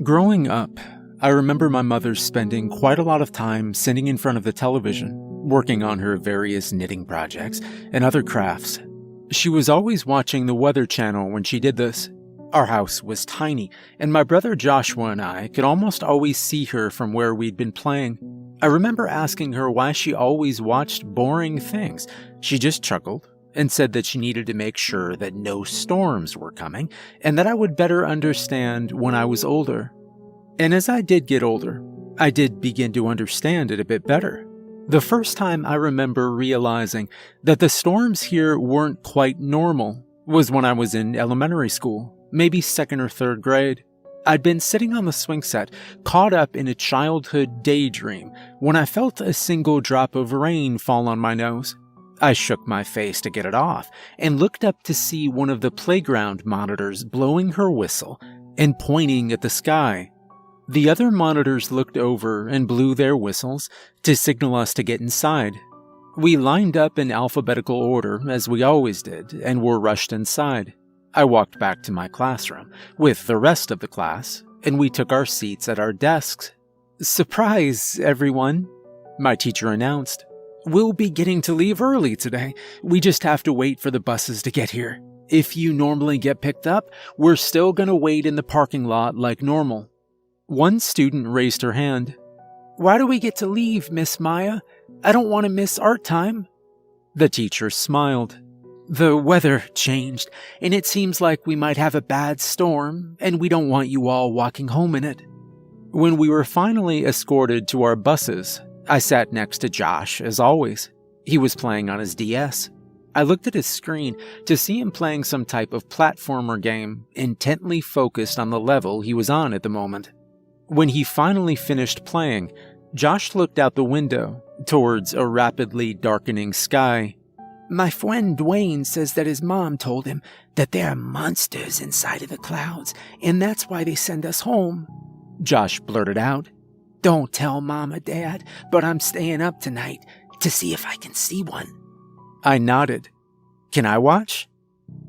Growing up, I remember my mother spending quite a lot of time sitting in front of the television, working on her various knitting projects and other crafts. She was always watching the Weather Channel when she did this. Our house was tiny, and my brother Joshua and I could almost always see her from where we'd been playing. I remember asking her why she always watched boring things. She just chuckled and said that she needed to make sure that no storms were coming and that I would better understand when I was older. And as I did get older, I did begin to understand it a bit better. The first time I remember realizing that the storms here weren't quite normal was when I was in elementary school, maybe 2nd or 3rd grade. I'd been sitting on the swing set, caught up in a childhood daydream, when I felt a single drop of rain fall on my nose. I shook my face to get it off and looked up to see one of the playground monitors blowing her whistle and pointing at the sky. The other monitors looked over and blew their whistles to signal us to get inside. We lined up in alphabetical order, as we always did, and were rushed inside. I walked back to my classroom with the rest of the class, and we took our seats at our desks. "Surprise, everyone," my teacher announced. "We'll be getting to leave early today. We just have to wait for the buses to get here. If you normally get picked up, we're still gonna wait in the parking lot like normal." One student raised her hand. "Why do we get to leave, Miss Maya? I don't want to miss art time." The teacher smiled. "The weather changed, and it seems like we might have a bad storm, and we don't want you all walking home in it." When we were finally escorted to our buses, I sat next to Josh, as always. He was playing on his DS. I looked at his screen to see him playing some type of platformer game, intently focused on the level he was on at the moment. When he finally finished playing, Josh looked out the window towards a rapidly darkening sky. "My friend Dwayne says that his mom told him that there are monsters inside of the clouds, and that's why they send us home." Josh blurted out, "Don't tell Mom or Dad, but I'm staying up tonight to see if I can see one." I nodded. "Can I watch?"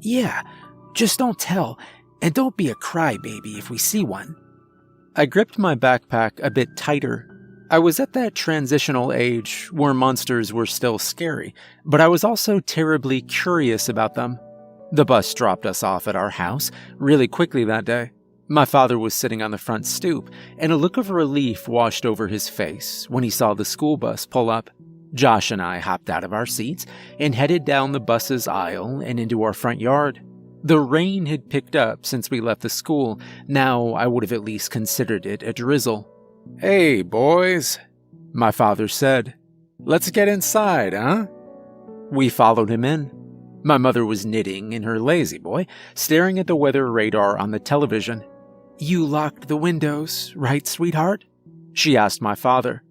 "Yeah, just don't tell, and don't be a crybaby if we see one." I gripped my backpack a bit tighter. I was at that transitional age where monsters were still scary, but I was also terribly curious about them. The bus dropped us off at our house really quickly that day. My father was sitting on the front stoop, and a look of relief washed over his face when he saw the school bus pull up. Josh and I hopped out of our seats and headed down the bus's aisle and into our front yard. The rain had picked up since we left the school. Now I would have at least considered it a drizzle. "Hey, boys," my father said. "Let's get inside, huh?" We followed him in. My mother was knitting in her lazy boy, staring at the weather radar on the television. "You locked the windows, right, sweetheart?" she asked my father.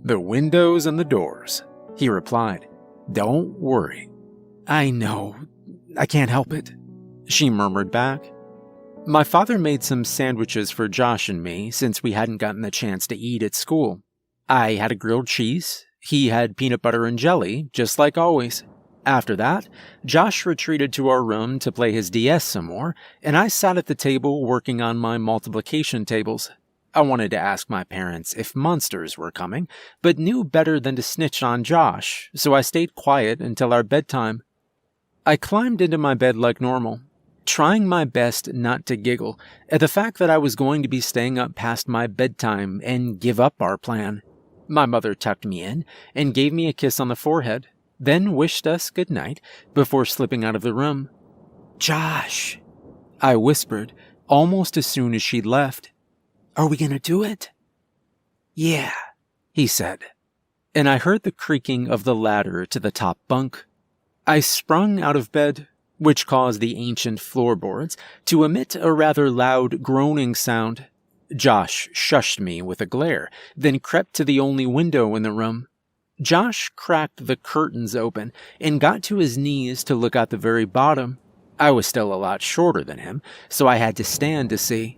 "The windows and the doors," he replied. "Don't worry." "I know. I can't help it," she murmured back. My father made some sandwiches for Josh and me since we hadn't gotten the chance to eat at school. I had a grilled cheese. He had peanut butter and jelly, just like always. After that, Josh retreated to our room to play his DS some more, and I sat at the table working on my multiplication tables. I wanted to ask my parents if monsters were coming, but knew better than to snitch on Josh, so I stayed quiet until our bedtime. I climbed into my bed like normal, trying my best not to giggle at the fact that I was going to be staying up past my bedtime and give up our plan. My mother tucked me in and gave me a kiss on the forehead, then wished us good night before slipping out of the room. "Josh," I whispered almost as soon as she'd left. "Are we gonna do it?" "Yeah," he said, and I heard the creaking of the ladder to the top bunk. I sprung out of bed, which caused the ancient floorboards to emit a rather loud groaning sound. Josh shushed me with a glare, then crept to the only window in the room. Josh cracked the curtains open and got to his knees to look at the very bottom. I was still a lot shorter than him, so I had to stand to see.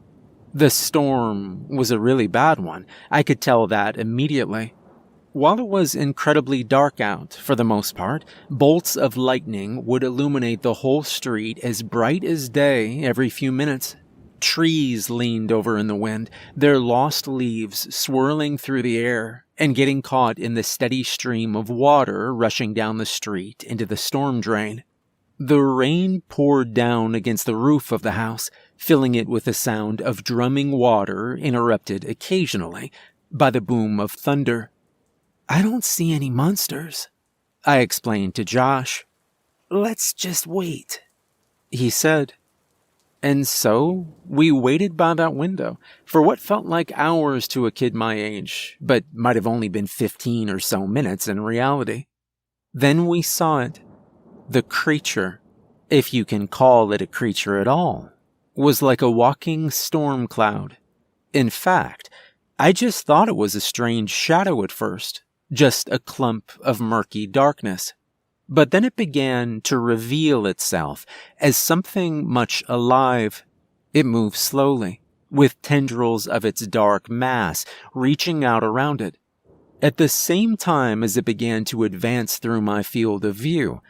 The storm was a really bad one. I could tell that immediately. While it was incredibly dark out, for the most part, bolts of lightning would illuminate the whole street as bright as day every few minutes. Trees leaned over in the wind, their lost leaves swirling through the air and getting caught in the steady stream of water rushing down the street into the storm drain. The rain poured down against the roof of the house, filling it with the sound of drumming water interrupted occasionally by the boom of thunder. "I don't see any monsters," I explained to Josh. "Let's just wait," he said. And so we waited by that window for what felt like hours to a kid my age, but might have only been 15 or so minutes in reality. Then we saw it. The creature, if you can call it a creature at all, was like a walking storm cloud. In fact, I just thought it was a strange shadow at first, just a clump of murky darkness. But then it began to reveal itself as something much alive. It moved slowly, with tendrils of its dark mass reaching out around it. At the same time as it began to advance through my field of view,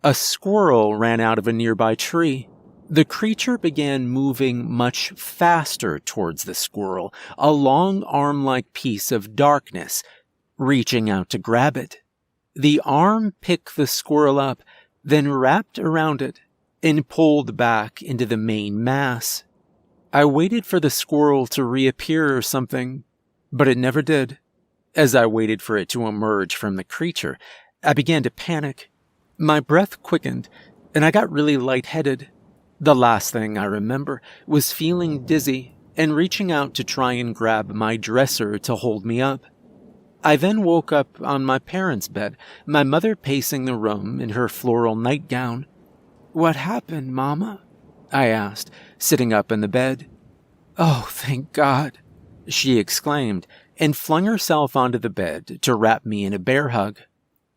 a squirrel ran out of a nearby tree. The creature began moving much faster towards the squirrel, a long arm-like piece of darkness, reaching out to grab it. The arm picked the squirrel up, then wrapped around it and pulled back into the main mass. I waited for the squirrel to reappear or something, but it never did. As I waited for it to emerge from the creature, I began to panic. My breath quickened, and I got really lightheaded. The last thing I remember was feeling dizzy and reaching out to try and grab my dresser to hold me up. I then woke up on my parents' bed, my mother pacing the room in her floral nightgown. "What happened, Mama?" I asked, sitting up in the bed. "Oh, thank God," she exclaimed, and flung herself onto the bed to wrap me in a bear hug.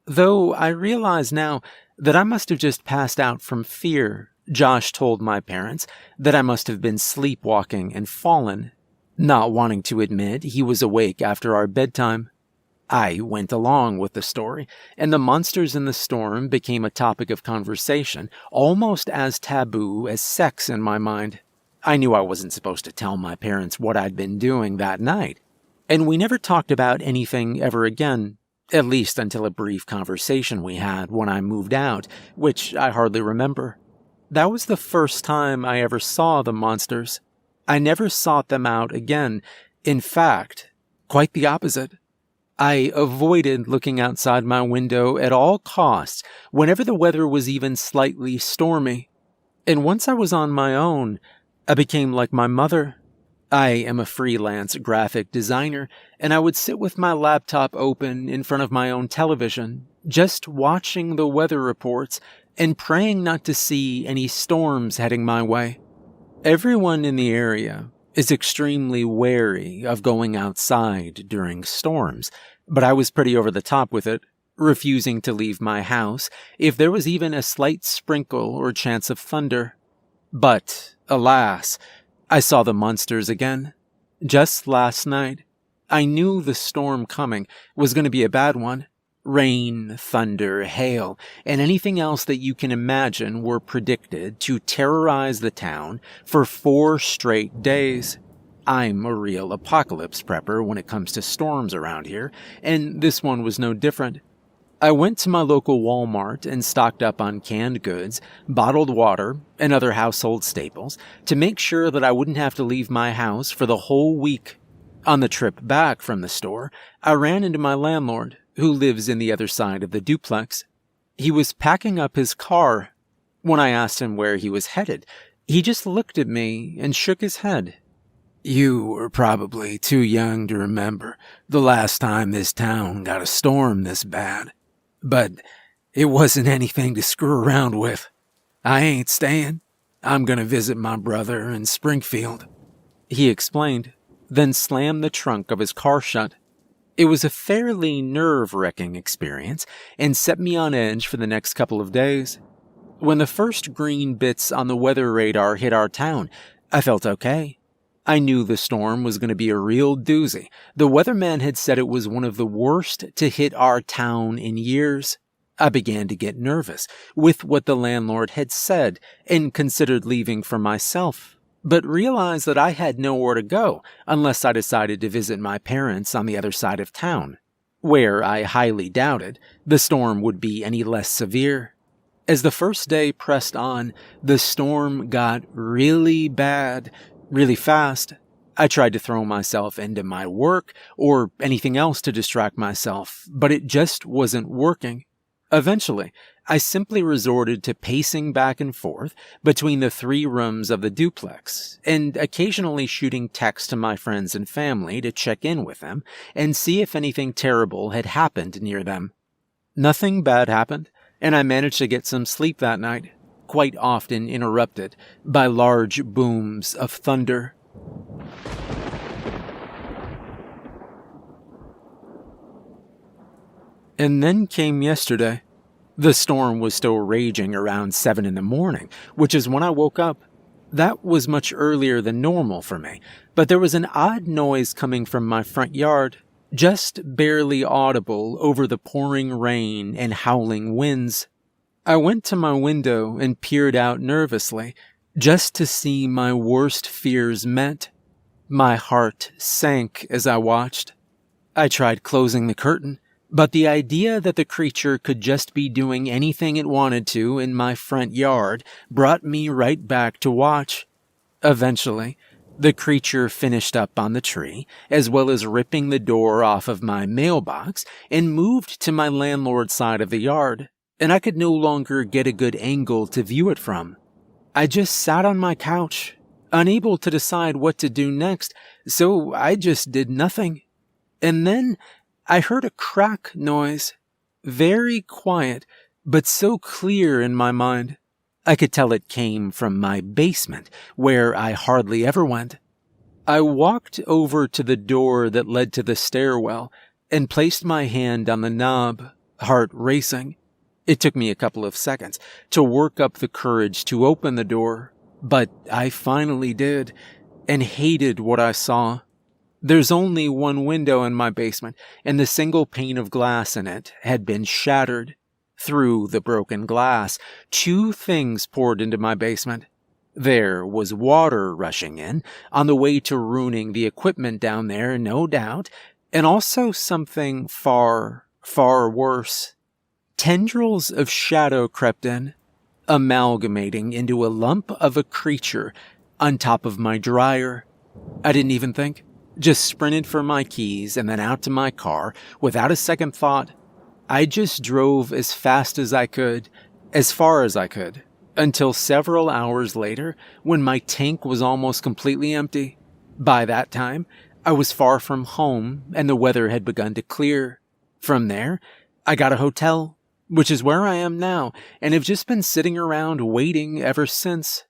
Though I realize now that I must have just passed out from fear, Josh told my parents that I must have been sleepwalking and fallen, not wanting to admit he was awake after our bedtime. I went along with the story, and the monsters in the storm became a topic of conversation, almost as taboo as sex in my mind. I knew I wasn't supposed to tell my parents what I'd been doing that night, and we never talked about anything ever again, at least until a brief conversation we had when I moved out, which I hardly remember. That was the first time I ever saw the monsters. I never sought them out again. In fact, quite the opposite. I avoided looking outside my window at all costs whenever the weather was even slightly stormy. And once I was on my own, I became like my mother. I am a freelance graphic designer, and I would sit with my laptop open in front of my own television, just watching the weather reports and praying not to see any storms heading my way. Everyone in the area is extremely wary of going outside during storms, but I was pretty over the top with it, refusing to leave my house if there was even a slight sprinkle or chance of thunder. But, alas, I saw the monsters again. Just last night, I knew the storm coming was going to be a bad one. Rain, thunder, hail, and anything else that you can imagine were predicted to terrorize the town for 4 straight days. I'm a real apocalypse prepper when it comes to storms around here, and this one was no different. I went to my local Walmart and stocked up on canned goods, bottled water, and other household staples to make sure that I wouldn't have to leave my house for the whole week. On the trip back from the store, I ran into my landlord, who lives in the other side of the duplex. He was packing up his car. When I asked him where he was headed, he just looked at me and shook his head. "You were probably too young to remember the last time this town got a storm this bad. But it wasn't anything to screw around with. I ain't staying. I'm gonna visit my brother in Springfield," he explained, then slammed the trunk of his car shut. It was a fairly nerve-wracking experience and set me on edge for the next couple of days. When the first green bits on the weather radar hit our town, I felt okay. I knew the storm was going to be a real doozy. The weatherman had said it was one of the worst to hit our town in years. I began to get nervous with what the landlord had said and considered leaving for myself. but realized that I had nowhere to go unless I decided to visit my parents on the other side of town, where I highly doubted the storm would be any less severe. As the first day pressed on, the storm got really bad, really fast. I tried to throw myself into my work or anything else to distract myself, but it just wasn't working. Eventually, I simply resorted to pacing back and forth between the 3 rooms of the duplex and occasionally shooting texts to my friends and family to check in with them and see if anything terrible had happened near them. Nothing bad happened, and I managed to get some sleep that night, quite often interrupted by large booms of thunder. And then came yesterday. The storm was still raging around 7 in the morning, which is when I woke up. That was much earlier than normal for me, but there was an odd noise coming from my front yard, just barely audible over the pouring rain and howling winds. I went to my window and peered out nervously, just to see my worst fears met. My heart sank as I watched. I tried closing the curtain, but the idea that the creature could just be doing anything it wanted to in my front yard brought me right back to watch. Eventually, the creature finished up on the tree, as well as ripping the door off of my mailbox, and moved to my landlord's side of the yard, and I could no longer get a good angle to view it from. I just sat on my couch, unable to decide what to do next, so I just did nothing. And then I heard a crack noise, very quiet, but so clear in my mind. I could tell it came from my basement, where I hardly ever went. I walked over to the door that led to the stairwell and placed my hand on the knob, heart racing. It took me a couple of seconds to work up the courage to open the door, but I finally did, and hated what I saw. There's only one window in my basement, and the single pane of glass in it had been shattered. Through the broken glass, 2 things poured into my basement. There was water rushing in, on the way to ruining the equipment down there, no doubt, and also something far, far worse. Tendrils of shadow crept in, amalgamating into a lump of a creature on top of my dryer. I didn't even think. Just sprinted for my keys and then out to my car without a second thought. I just drove as fast as I could, as far as I could, until several hours later when my tank was almost completely empty. By that time, I was far from home and the weather had begun to clear. From there, I got a hotel, which is where I am now, and have just been sitting around waiting ever since.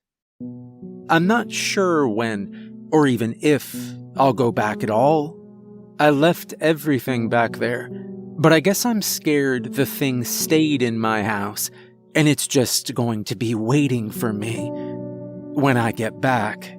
I'm not sure when, or even if, I'll go back at all. I left everything back there, but I guess I'm scared the thing stayed in my house, and it's just going to be waiting for me when I get back.